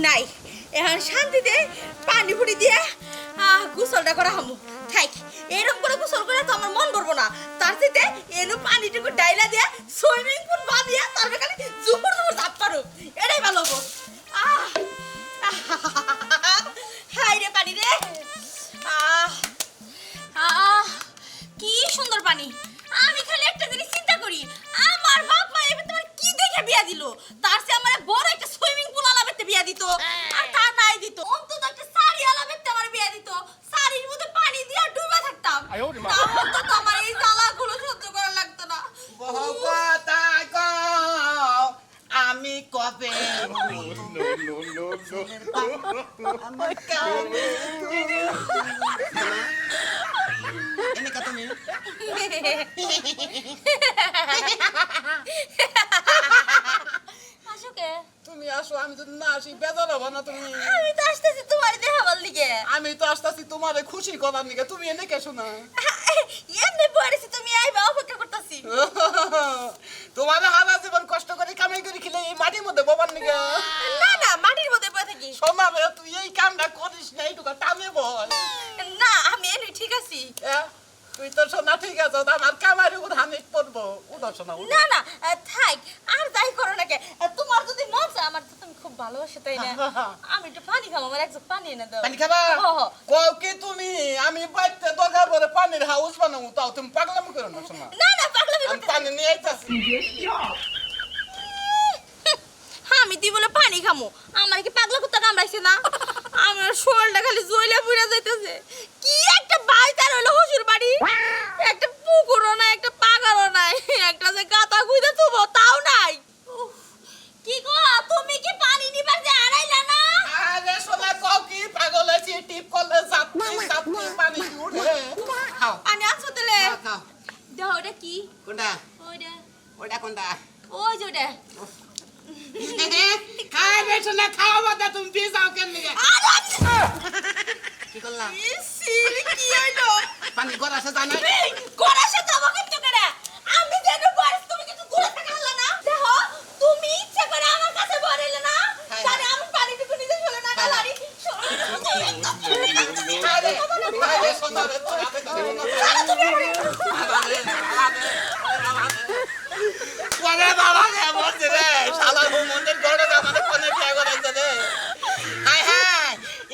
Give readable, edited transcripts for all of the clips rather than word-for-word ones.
নাই এখন শান্তিতে পানি ফুটি দিয়ে গোসলটা করা হামু থাক। এরকম করে গোসল করে তো আমার মন ভরবো না, তার চাইতে এনু পানিটুকু ডাইলা দিয়ে সুইমিং পুল বানিয়ে তারপরে খালি জুপুর জুপুর ঝাপ পারো, এটাই ভালো হবো। হাই রে পানি রে, কি সুন্দর পানি। আমি খালি একটা জিনিস চিন্তা করি, আমার বাপ মা এবার তোমার কি দেখে বিয়া দিল, তার চেয়ে আমার বড় একটা সুইমিং পুল আলাবেতে বিয়া দিত, আর তা নাই দিত অন্তত একটা সারি আলাবেতে আমার বিয়া দিত, সারির মধ্যে পানি দিয়ে ডুবে থাকতাম, তাহলে তো আমার এই জ্বালাগুলো সহ্য করা লাগতো না। কথা কও আমি কবে আসুকে তুমি আসো, আমি যদি না আসি বেজার হবো না তুমি? আমি তো আসতেছি তোমার দেখাবার লিগে। আমি তো আসতেছি তোমার খুশি করার নিকে, তুমি এনে কেছো না? এমনি পড়েছি, তুমি আইবা অপেক্ষা করতেছি। তোমার হারা জীবন কষ্ট করে কামাই করে খেলে এই মাটির মধ্যে ববার নিকে? না না, মাটির মধ্যে পড়ে থাকি। সোনা রে, তুই এই কামটা করিস না, এইটুকু টানে বল। না আমি এমনি ঠিক আছি। তুই তো সোনা ঠিক আছে, আমার কামার উপর হানিক পড়বো। উঠো সোনা, উঠো। না না থাক, আর যাই করো না কে, তোমার যদি মন চায়, আমার তো তুমি খুব ভালোবাসো তাই না, আমি একটু পানি খাবো, আমার এক জগ পানি এনে দাও। পানি খাবা? কও কি তুমি? আমি বাইতে দরকার পরে পানির হাউস বানাবো, তাও তুমি পাগলামি করো না সোনা। না না পাগলামি আমি করতে পানি নিয়ে আইতাছি। আমি তুই বলে পানি খামু, আমার কি পাগলা কুত্তা কামড়াইছে না? আমার শরীরটা খালি জ্বলে পুড়ে যাইতেছে। কি একটা বাইতার হলো শ্বশুর বাড়ি, একটা পুকুরও নাই, একটা পাগারও নাই, একটা যে গাতা গুইদা থুবো তাও নাই। উফ, কি গো তুমি কি পানি নিবার যে আড়াইলা না? আরে সোনা, কও কি? পাগল আছি, টিপ করলে চাপনি চাপনি পানি উঠে। খাও পানি আনছো তেলে খাও। দাও। ওটা কি? কোনটা? ওইটা ওটা কোনটা? ওই যে ওটা। খাবে সোনা, খাও বাদা, তুমি দিয়ে যাও কেন নিকে? কি করলা? ইসি কি হইলো? পানি গড়াছে জানা? গড়াছে তো আমাকে তো করে। আমি যেন বয়স, তুমি কিন্তু দূরে থেকে আনলা না। দেখো তুমি ইচ্ছা করে আমার কাছে বড়াইলে না, তাহলে আমি পানিটুকু নিজে চলে না গালারি। আরে আরে সোনা রে, তোর হাতে ধরে না। ওরে বাবা রে, মরছে রে শালা, মন্দির গড়ে আমাদের কোনে খেয়ে গড়াইছে রে। হাই হাই,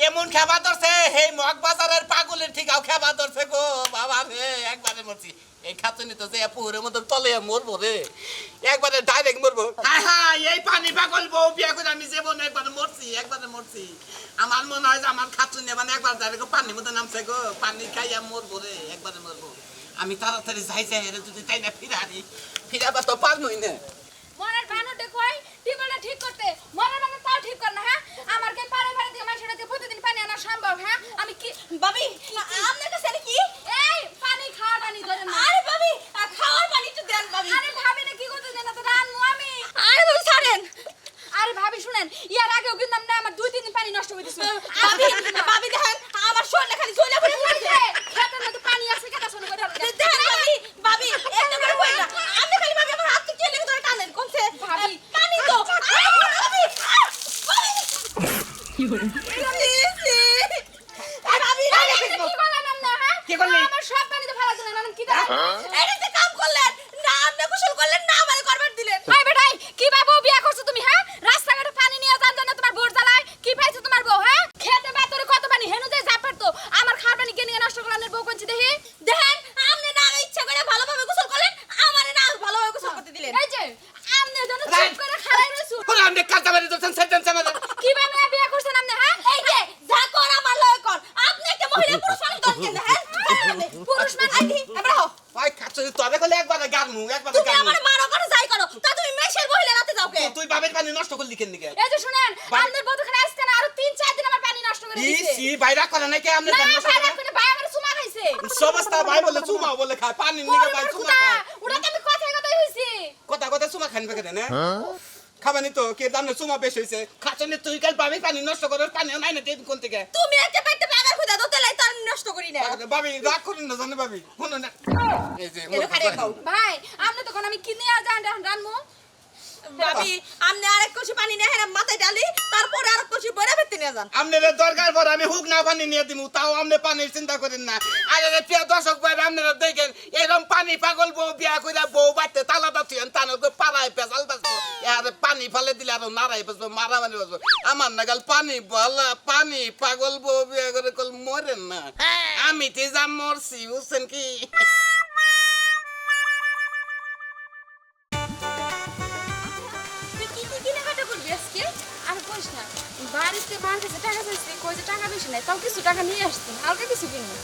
এমন খেবা ধরছে, এই মগবাজারের পাগলের ঠিকাও খেবা ধরছে গো বাবা রে, একবারে মরছি। এই খাতুনি তো যে পুকুরের মধ্যে তলে মরবো রে, একবারে ডাইরেক্ট মরবো। হাই হাই, এই পানি পাগল বউ বিয়া করে আমি জীবনে একবারে মরছি, একবারে মরছি। আমার মনে হয় যে আমার খাতুনি মানে একবার ডাইরেক্ট পানির মধ্যে নামছে গো, পানি খাইয়া মরবো রে, একবারে মরবো। আমি তাড়াতাড়ি যাই যাই রে, যদি তাই না ফিরারি, ফিরাবা তো পারবই না। মনের ভানুটা কই টিবলটা ঠিক করতে, মনের ভানু তাও ঠিক কর না। হ্যাঁ আমার কে পারে পারে দিয়ে মানুষটাকে প্রতিদিন পানি আনা সম্ভব? হ্যাঁ আমি কি ভাবি আপনার কাছে আর কি? এই পানি খাওয়া পানি ধরে না। আরে ভাবি খাওয়ার পানি একটু দেন ভাবি। আরে ভাবি না কি করতে দেন না, তো রানমু আমি। আরে ভাবি ছাড়েন। আরে ভাবি শুনেন, ইয়ার আগেও কিন্তু আমরা আমার 2-3 দিন পানি নষ্ট করে দিছি। ভাবি ভাবি দেখেন আমার শরীরে খালি জ্বলে পুড়ে যাচ্ছে। খেতের মধ্যে পানি আছে কেটা শুরু করে হবে। দেখেন ভাবি ভাবি এমনি করে বলেন না, আপনি খালি ভাবি আমার হাত থেকে টেনে ধরে টানেন কোনছে ভাবি। পানি তো আরে ভাবি কি করে ভাবি আরে কি করলেন আপনি? হ্যাঁ কি করলি? আমার সব পানি তো ফেলা দিলেন, আমি কি দেব? এটা যে কাম করলেন না, আপনি গোসল করলেন না, আমারে করবার দিলেন। ভাই বেটাই কি ভাবো বিয়া করছো তুমি? হ্যাঁ রাস্তাঘাটে পানি নিয়ে যান না, তোমার বোর জ্বালায় কি পাইছো তোমার বউ? হ্যাঁ খেতে বাতরে কত পানি হেনু যায় যা পারতো, আমার খাওয়ার পানি কেন নষ্ট করলেন বউ কোনছি দেখি? দেখেন আপনি না ইচ্ছা করে ভালোভাবে গোসল করলেন, আমারে না ভালোভাবে গোসল করতে দিলেন। এই যে আপনি যেন চুপ করে খাড়াই রইছো। ওরে আমি কাঁচা বাড়ি দর্শন সেন্টেন্স আমাদের। কিভাবে বিয়া করছেন আপনি? হ্যাঁ এই যে যা কর আমার লয় কর, আপনি একটা মহিলা পুরুষ মানুষ দল কেন? হ্যাঁ পুরুষ মানুষ আইডি আমরা হও। ওই খাচ্ছি তবে কইলে একবারে গারমু, একবারে তুমি গারমু। আমার মারো করে যাই করো, তা তুমি মেশের মহিলা রাতে যাও কে? তুই বাবের পানি নষ্ট করলি কেন নিকে? এই যে শুনেন, আপনার বউ তো খালি আজকে না আরো 3-4 দিন আমার পানি নষ্ট করে দিয়েছে। ইসি বাইরা করে নাকি আমনে না জান নষ্ট ভাই করে? রাখুন, ভাই আমার সুমা খাইছে। সমস্ত ভাই বলে চুমা বলে খায়, পানি নিকে ভাই চুমা খায়। ওটা তো আমি কথাই কথাই হইছি। কথা কথা চুমা খান বেকে দেন খাবানি তো কে দাম চুমা বেশ হইছে। খাচ্ছনি তুই কাল বাবের পানি নষ্ট করার পানি নাই না দেন কোন থেকে? তুমি একটা বাইতে বাগার খুদা দতে লাই তার নষ্ট করি না। বাবি রাগ করুন না জানে বাবি, শুনো না এই যে এলো খারে খাও। ভাই আপনি তখন আমি কিনে আর জান রানমু। ভাবি আপনি আরেক কলসি পানি নিয়ে হেরা মাথায় ডালি তারপরে আরেক কলসি বড়া ভেতে নিয়ে যান আপনাদের দরকার পর আমি হুক না পানি নিয়ে দিমু তাও আপনি পানির চিন্তা করেন না আরে রে প্রিয় দর্শক ভাই আপনারা দেখেন এরকম পানি পাগল বউ বিয়া কইরা বউ বাড়তে তালা দাচ্ছেন তানো তো পাড়ায় পেছাল বাসবো আরে পানি ফেলে দিলে আরো নাড়াই বাসবো মারামারি বাসবো আমার নাগাল পানি বলা পানি পাগল বউ বিয়া করে কল মরেন না আমি তে যা মরছি বুঝছেন কি তুই কি কি কেনাকাটা করবি আজকে? আর কইস না, বাড়িতে মার কাছে টাকা চাইছি, কই যে টাকা বেশি নাই, তাও কিছু টাকা নিয়ে আসছি, হালকা কিছু কিনবো।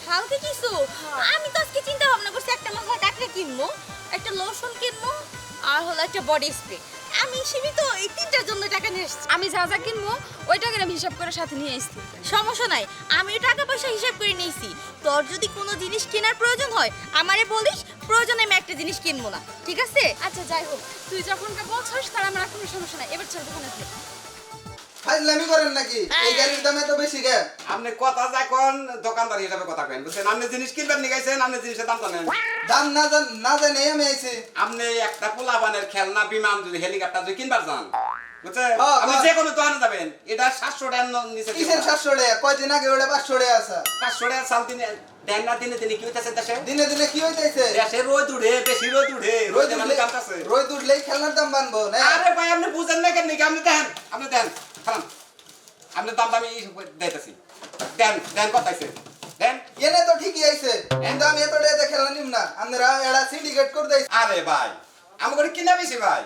হালকা কিছু আমি তো আজকে চিন্তা ভাবনা করছি একটা মাথায় টাকলে কিনবো একটা লোশন কিনবো আর হলো একটা বডি স্প্রে আমি সীমিত এই তিনটার জন্য টাকা নিয়ে এসেছি আমি যা যা কিনবো ওই টাকার আমি হিসাব করে সাথে নিয়ে আসছি। সমস্যা নাই আমি টাকা পয়সা হিসাব করে নিয়েছি তোর যদি কোনো জিনিস কেনার প্রয়োজন হয় আমারে বলিস প্রয়োজনে আমি একটা জিনিস কিনবো না ঠিক আছে আচ্ছা যাই হোক, তুই যখনটা বলছিস তাহলে আমার আর কোনো সমস্যা নাই, এবার চল দোকানে যাই। ফাইজলামি করেন নাকি এই গাড়ির দাম এত বেশি কেন? আপনি কথা যখন দোকানদার হিসাবে কথা কেন বুঝছেন আপনি জিনিস কিনবেন নি গাইছেন আপনি জিনিসের দাম জানেন দাম না জানে আমি আইছি। আপনি একটা পোলাবানের খেলনা বিমান যদি হেলিকপ্টার যদি কিনবার যান বুঝছেন হ্যাঁ, আপনি হ্যাঁ। যে কোনো দোকানে যাবেন এটা 700 টাকার নিচে কিসের 700 টাকা? কয়দিন আগে ওটা 500 টাকা আছে। 500 টাকা সাল দিনে দেন না দিনে দিনে কি হইতাছে দেশে দিনে দিনে কি হইতাছে? দেশে রোদ উঠে বেশি রোদ উঠে রোদ মানে কামতাছে রোদ উঠলেই খেলনার দাম বাড়বো না? আরে ভাই আপনি বুঝেন না কেন আপনি দেন খালাম আপনি দাম দামি দিতেছি দেন কথাইছে দেন এনে তো ঠিকই আইছে কিন্তু আমি এত টাকা দিয়ে খেলনা নিম না। আপনারা এরা সিন্ডিকেট করে দেয়। আরে ভাই আমাকে কিনা বেশি ভাই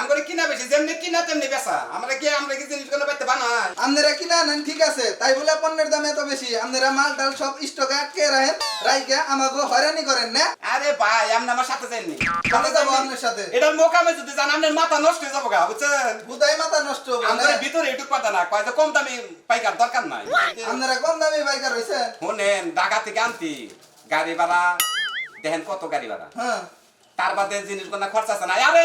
আমাকে কিনা বেশি যেমনি কিনা তেমনি বেচা আমরা কি জিনিসগুলো পাইতে বানাই আপনারা কিনা নেন ঠিক আছে তাই বলে পণ্যের দাম এত বেশি আপনারা মাল ডাল সব স্টকে আটকে রাখেন রাইকে আমাকে হয়রানি করেন না? আরে ভাই আপনি আমার সাথে যাননি আমি যাবো আপনার সাথে। এটার মোকামে যদি জান আপনার মাথা নষ্ট হয়ে যাবো গা বুঝছেন বুধাই মাথা নষ্ট হবো না? আমাদের ভিতরে এটুক পাতা না কয় যে কম দামি পাইকার দরকার নাই আপনারা কম দামি বাইকার হইছেন। শুনেন ঢাকা থেকে আনতি গাড়ি ভাড়া দেখেন কত গাড়ি ভাড়া হ্যাঁ তার বাদে জিনিসগুলো খরচা আছে না আর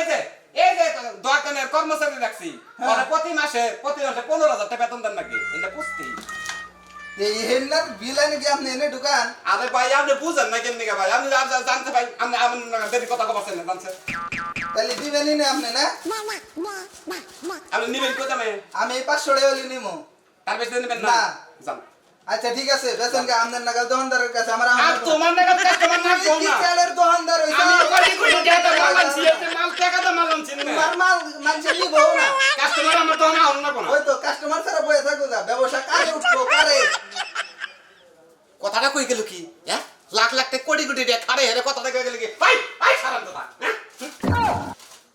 এই যে দোকানের কর্মচারী রাখছি ওরা প্রতি মাসে 15,000 টাকা বেতন দেন নাকি এটা পুষতি এই হেন্নার বিল আনে কি আপনি এনে দোকান? আরে ভাই আপনি বুঝেন না কেমনি ভাই আপনি জানতে ভাই আপনি আমার দেরি কথা বলছেন না জানছে তাহলে দিবেনই না আপনি না? আপনি নিবেন কত দামে আমি 500 টাকা হলে নিমো। তার বেশি নেবেন না না। জান আচ্ছা ঠিক আছে বেতন কে আপনার নাগাল দোকানদারের কাছে আমার আর তোমার না কাস্টমার না কোন কি না চালের দোকানদার হইছে? আমি কোটি টাকা মাল আনছি এতে মাল টাকা দাম মাল আনছি না তোমার মাল মানুষের নিবো না। কাস্টমার আমার তো না অন্য কোন ওই তো কাস্টমার ছাড়া বয়ে থাকো না ব্যবসা কারে উঠবো কারে? কথাটা কই গেল কি হ্যাঁ লাখ লাখ টাকা কোটি কোটি টাকা খারে হেরে কথাটা কই গেল কি ভাই সারান তো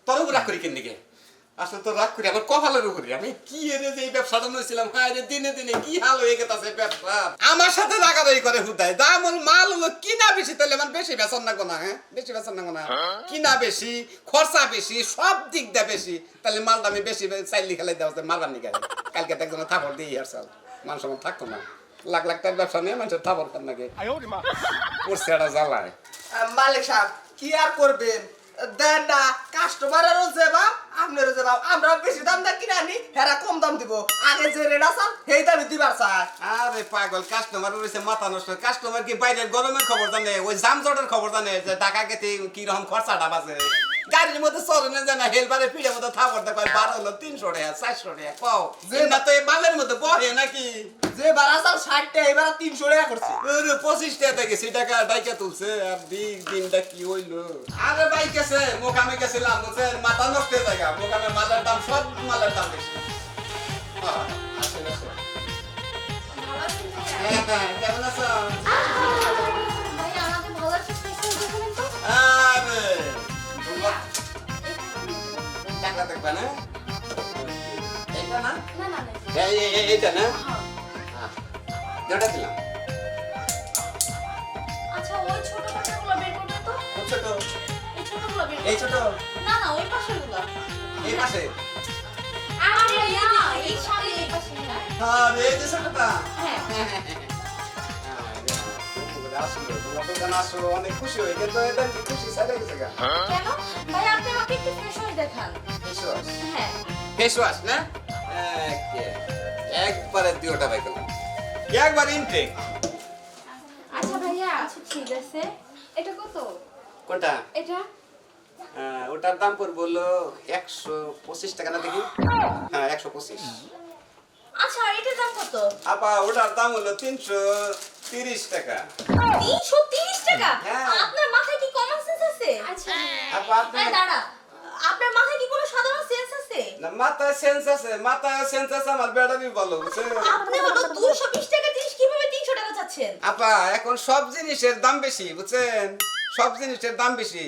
তোর উপর রাগ করি কেন দিকে আসলে তো রাগ করি আবার কপালের উপরে আমি কি এনে যে এই ব্যবসাটা নিয়েছিলাম হ্যাঁ রে দিনে দিনে কি হাল হয়ে গেছে ব্যবসা আমার সাথে রাগারাগি করে হুদায় দাম মাল হলো কিনা বেশি তাহলে মানে বেশি বেচন না কোনা হ্যাঁ বেশি বেচন না কোনা কিনা বেশি খরচা বেশি সব দিক দিয়ে বেশি তাহলে মাল দামি বেশি চাইলি খেলাই দেওয়া মারবার নি গেলে কালকে একজন থাপর দিয়ে আসছাল মানুষ আমার থাকতো না লাখ লাখ টাকার ব্যবসা নিয়ে মানুষের থাপর খান নাকি পড়ছে একটা জ্বালায় মালিক সাহেব কি আর করবেন দেন না কাস্টমারেরও যে ভাব আপনারও যে ভাব আমরা বেশি দাম দা কিনে আনি হেরা কম দাম দিব আগে যে রেট আছে সেই দামে দিবার চাই। আরে পাগল কাস্টমার রয়েছে মাথা নষ্ট কাস্টমার কি বাইরের গরমের খবর জানে ওই জামজটের খবর জানে যে ঢাকা গেতে কি রকম খরচাটা বাজে গাড়ির মধ্যে চরণে জানা হেলবারে পিড়ে মধ্যে থাপর দেখায় 12 হলো 300 টাকা 400 টাকা পাও যে না তো এই মালের মধ্যে বহে নাকি যে বারা চাল 60 টাকা এবার 300 টাকা করছে। ওরে 25 টাকা থেকে 60 টাকা ডাইকা তুলছে আর দিনটা কি হইলো আরে ভাই গেছে মোকামে গেছিলাম বুঝছেন মাথা নষ্ট হয়ে যায় মোকামে মালের দাম সব মালের দাম বেশি আসেন হ্যাঁ কেমন আছো ভাই আমাকে ভালো একটা স্পেশাল দেবেন তো? আরে টাকা দেখবা না এটা না না না না। এইটা না যেটা দিলাম আচ্ছা ওই ছোট বাচ্চাগুলো বের করবে তো ছোট এই ছোটগুলো বের এই ছোট না না ওই পাশেরগুলো এই পাশে আরে না এই সামনে এই পাশে না হ্যাঁ এই যে ছোটটা হ্যাঁ অনেক খুশি হয়ে কিন্তু এটা খুশি সাইডে গেছে গা কেন ভাই আপনি আমাকে একটু ফ্রেশ হয়ে দেখান হ্যাঁ ফেস ওয়াশ না একবারে দুটা বাই করলাম একবার ইনটেক আচ্ছা ভাইয়া ঠিক আছে, এটা কত? কোনটা এটা ওটার দাম পড়বে হলো 125 টাকা না দেখি। হ্যাঁ 125। আচ্ছা আর এটার দাম কত? আপা ওটার দাম হলো 330 টাকা। 330 টাকা? হ্যাঁ। আপনার মাথায় কি কমন সেন্স আছে? আচ্ছা আপা আপনি এই দাঁড়া, আপনার মাথায় কি কোনো সাধারণ সেন্স আছে? না মাথায় সেন্স আছে, মাথায় সেন্স আছে, আমার বেড়াবি বলো বুঝছেন? আপনি হলো 220 টাকা জিনিস কিভাবে 300 টাকা চাচ্ছেন? আপা এখন সব জিনিসের দাম বেশি বুঝছেন, সব জিনিসের দাম বেশি।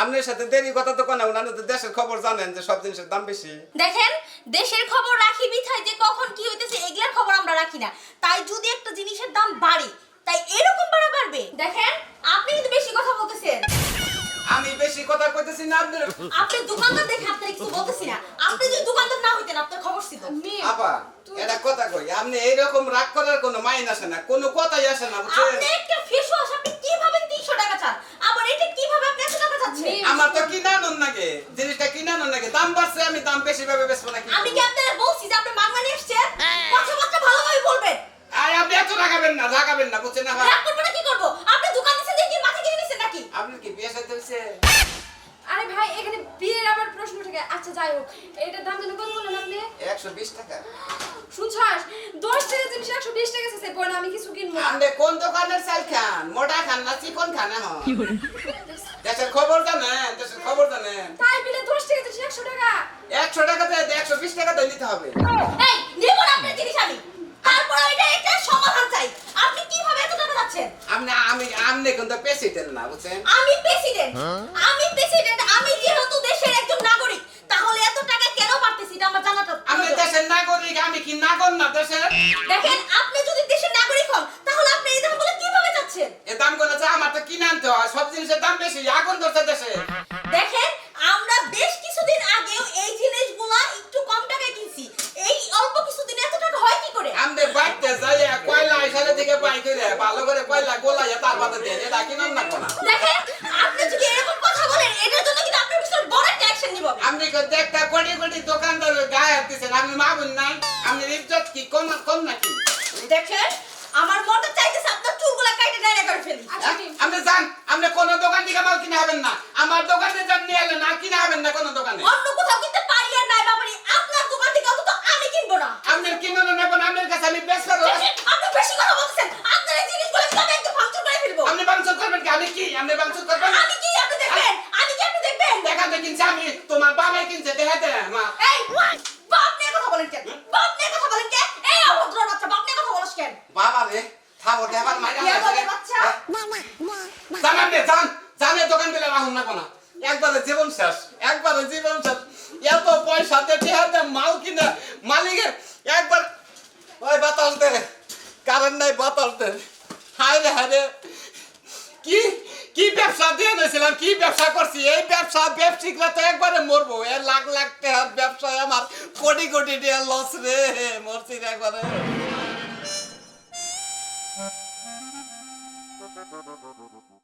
আপনার সাথে দেরি কথা তো কোনো না, তো দেশের খবর জানেন যে সব জিনিসের দাম বেশি। দেখেন, দেশের খবর রাখি বিথায় যে কখন কি হইতেছে এগুলার খবর আমরা রাখি না। তাই যদি একটা জিনিসের দাম বাড়ে, তাই এরকম বাড়বে। দেখেন, আপনি কিন্তু বেশি কথা বলতেছেন। আমি বেশি কথা কইতেছি না আপনার। আপনি দোকানদার দেখে আপনার কিছু বলতেছি না। আপনি যদি দোকানদার না হইতেন আপনার খবর ছিল। আপা এটা কথা কই, আপনি এইরকম রাগ করার কোনো মাইন আসে না, কোনো কথাই আসে না বুঝছেন। আপনি একটা ফেস ওয়াশ আপনি কিভাবে 300 টাকা চান? আবার এটা কিভাবে আপনি 100 টাকা চাচ্ছেন? আমার তো কিনা নন নাকি, জিনিসটা কিনা নন নাকি, দাম বাড়ছে আমি দাম বেশি ভাবে বেচবো নাকি? আমি কি আপনারা বলছি যে আপনি মাগনা নিয়ে এসেছেন? কথাবার্তা ভালোভাবে বলবেন। আরে আপনি এত রাগাবেন না বুঝছেন না? রাগ করবো না কি করবো? আপনি দোকান দিচ্ছেন দেখি মাথা কিনে নিছেন নাকি? আপনার কি বিয়ে সাথে হয়েছে? আরে ভাই এখানে বিয়ের আবার প্রশ্ন থাকে। আচ্ছা যাই হোক, এটার দাম যেন কত বললেন আপনি? 120 টাকা। শুনছাস 10 টাকা জিনিস 120 টাকা আছে, বল আমি কিছু কিনবো না। আপনি কোন দোকানের চাল খান, মোটা খান না চিকন খান? এখন দেশের খবর জানেন, দেশের খবর জানেন। তাই বিলে 10 টাকা জিনিস 100 টাকা। 100 টাকা দিয়ে 120 টাকা দিয়ে নিতে হবে। এই নিব না আপনার জিনিস আমি। তারপর এটা একটা সমাধান চাই। আপনি কিভাবে এত টাকা চাচ্ছেন? আপনি কিন্তু প্রেসিডেন্ট না বুঝছেন। আমি প্রেসিডেন্ট। আমি যেহেতু দেশের একজন নাগরিক, তাহলে এত টাকা কেন পারতেছি এটা আমার জানাটা। আমি দেশের নাগরিক, আমি কি নাগর না দেশের? দেখেন, আপনি যদি দেশের নাগরিক হন, তাহলে আপনি এই দামগুলো কিভাবে চাচ্ছেন? এ দাম গুলো যা আমার তো কিনে আনতে হয়, সব জিনিসের দাম বেশি, আগুন ধরছে দেশে। দেখেন, আমরা বেশ কিছুদিন আগেও এই জিনিসগুলো একটু কম টাকায় কিনছি। এই অল্প কিছুদিনে এত টাকা হয় কি করে? আমনে বাইতে যাই কয়লা এখানে থেকে বাই করে ভালো করে কয়লা গোলাইয়া তার বাদে দেন, এটা কিনুন না কোনা। দেখেন, আপনি যদি এরকম কথা বলেন, এটার জন্য কিন্তু আপনার পিছনে বড় একটা অ্যাকশন নিব আমি। আপনি কিন্তু একটা কোটি কোটি দোকানদারের গায়ে হাত দিচ্ছেন, আপনি মাগুন নাই, আপনার ইজ্জত কি কম নাকি? দেখেন, আমার মনটা চাইতেছে আপনার চুলগুলো কাটে ডাইরেক্ট করে ফেলি। আচ্ছা আপনি যান, আপনি কোন দোকান থেকে মাল কিনে হবেন না, আমার দোকানে যান নিয়ে এলেন, আর কিনে হবেন না কোন দোকানে। অন্য কোথাও কিনতে পারি আর নাই বাবারি, আপনার দোকান থেকে অন্তত আমি কিনবো না। আপনার কিনুন নেব না, আপনার কাছে আমি বেশ পারবো। দেখেন, আপনি বেশি কথা বলছেন। আপনার এই জিনিসগুলো কিন্তু আমি একটু ফাংশন করে ফেলবো। আপনি বাংসুর করবেন কি? আমি কি আপনি বাংসুর করবেন? আমি কি আপনি দেখবেন? আমি কি আপনি দেখবেন? দেখাতে কিনছে আমি, তোমার বাবাই কিনছে, দেখাতে মা। এই বাপ নিয়ে কথা বলেন কেন? বাপ নিয়ে কথা বলেন কেন? এই অভদ্র বাচ্চা, বাপ নিয়ে কথা বলছ কেন? বাবা রে থাও দেবার মাইরা বিয়া আছে বলে বাচ্চা। জানান রে জানে দোকান দিলে রাহুল না কোনা, একবারে জীবন শেষ, একবারে জীবন শেষ। এত পয়সা দিয়ে হাতে মাল কিনে মালিকের একবার ওই বাতাস দে, কারণ নাই বাতাস দে। হায় রে হায় রে, কি ব্যবসা দিয়ে নিয়েছিলাম, কি ব্যবসা করছি, এই ব্যবসায়িকরা তো একবারে মরবো। এ লাখ লাখ টাকার ব্যবসায় আমার কোটি কোটি টাকা লস রে, মরছি রে একবারে।